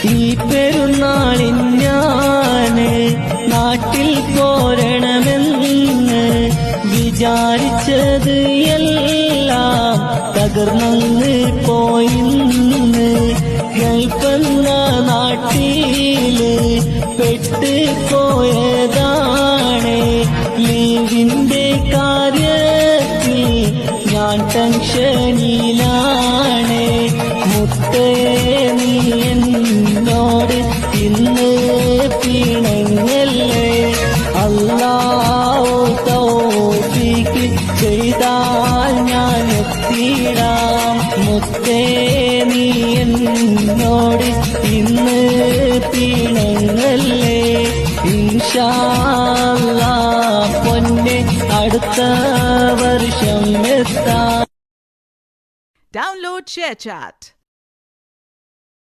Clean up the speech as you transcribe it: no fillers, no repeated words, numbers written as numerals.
ഈ പെരുന്നാളിൻ ഞാന് നാട്ടിൽ പോരണമെന്ന് വിചാരിച്ചത് എല്ലാം തകർന്നങ്ങ് പോയിന്ന്. ഗൾഫെന്ന നാട്ടില് പെട്ട് പോയതാണ്. ലീവിന്റെ കാര്യത്തിൽ ഞാൻ ടെൻഷനിലാണ്. മുത്തേ നീ എന്നോട് ഇന്ന് പിണങ്ങല്ലേ. അല്ലാഹു തൗഫീഖ് ചെയ്താൽ ഞാൻ എത്തിയിടാം. മുത്തേ നീ എന്നോട് ഇന്ന് പിണങ്ങല്ലേ. ഇൻഷാ അല്ലാഹ് പൊന്നെ അടുത്ത വർഷം എത്താം. Download ShareChat.